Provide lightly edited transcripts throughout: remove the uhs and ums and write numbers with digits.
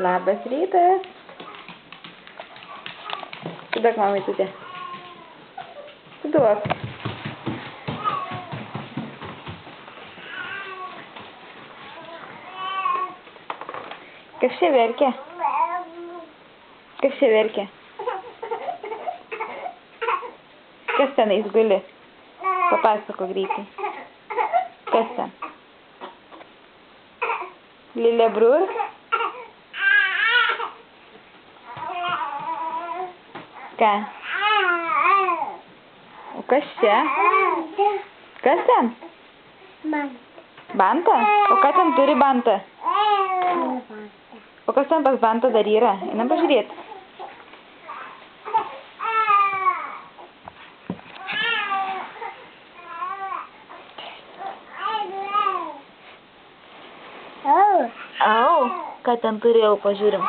Labas rytas. Duok mamai tutę. Duok. Kas čia verkia? Kas čia verkia? Kas tenais guli? Papasako greitai. Kas ten? Lilė Brur? Ką? O kas čia? Kas ten? Bantą? O ką ten turi bantą? O kas ten pas bantą dar yra? Einam pažiūrėti. Au, ką ten turėjau, pažiūrim.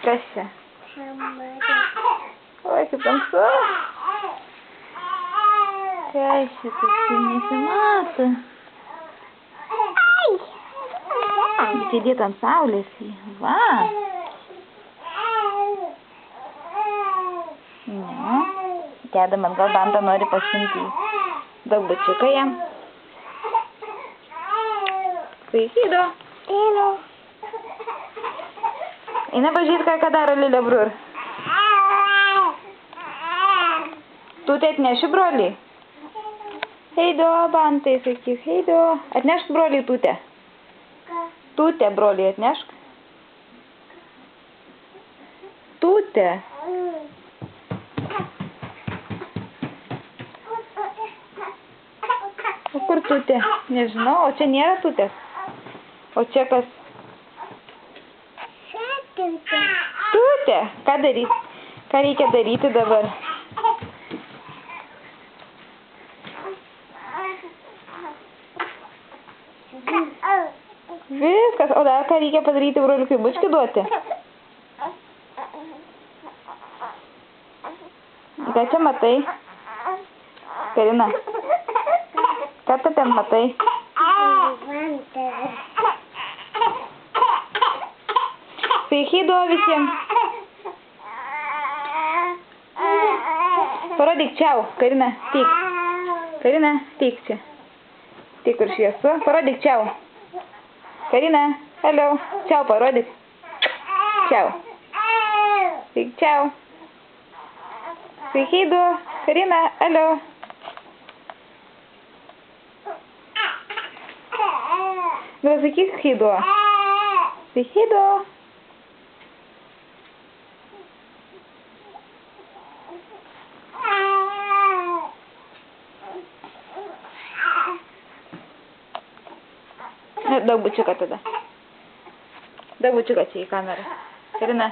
Kas čia? Oi, kaip tamsu. Kas čia toksai nesimato? Sėdėt ant saulės. Va. Dedam atgal bantą, nori pasimti daubučiuką jam. Sveikido. Eina pažiūrėti, ką daro Lilė Brur. Tutę atneši brolį? Heido, bantai, sakyk, heido. Atnešk brolį tutę. Tutę brolį atnešk. Tutę. O kur tutė? Nežinau, o čia nėra tutės. O čia kas? Tutė. Ką daryti? Ką reikia daryti dabar? Viskas. O dar ką reikia padaryti broliukui bučkį duoti? Ką čia matai? Karina. Ką tu ten matai? Sveikido visiems. Parodyk čiau, Karina, tik. Karina, tik čia. Tik kur šviesu. Parodyk čiau. Karina, hello. Čiau parodyk. Čiau. Tik čiau. Sveikido. Karina, hello. Nu, sakyk Heido. Tai Heido. Daug bučiuką tada. Daug bučiuką čia į kamerą. Karina.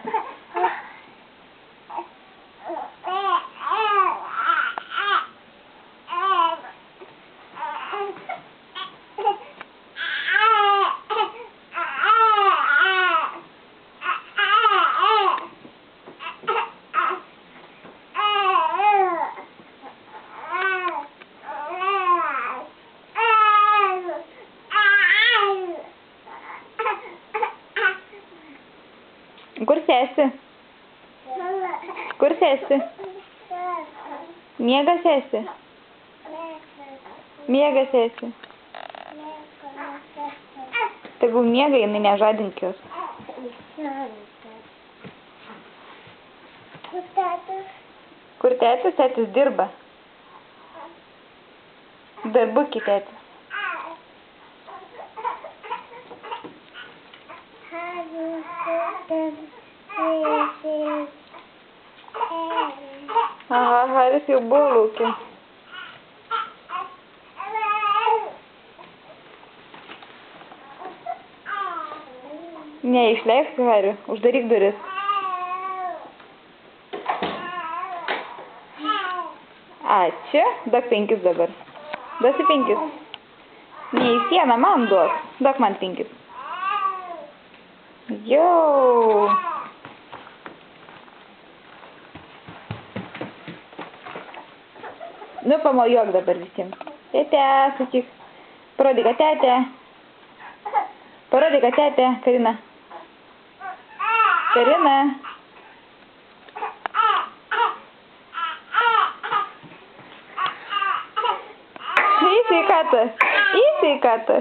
Kur sėsi? Kur sėsi? Miega sėsi? Miega sėsi? Tegul miega, jinai nežadink jos. Kur tėtis? Tėtis dirba. Darbukį tėtis. Aha, Haris jau buvo lauke. Neišleisk Harių, uždaryk duris. Ačiū, duok 5 dabar. Duosi 5. Ne į sieną, man duok. Duok man 5. Jau. Nu, pamojuok dabar visiems. Tėte, sakyk. Parodyk, kad tėte. Parodyk, kad tėte, Karina. Karina. Į sveikatą. Į sveikatą.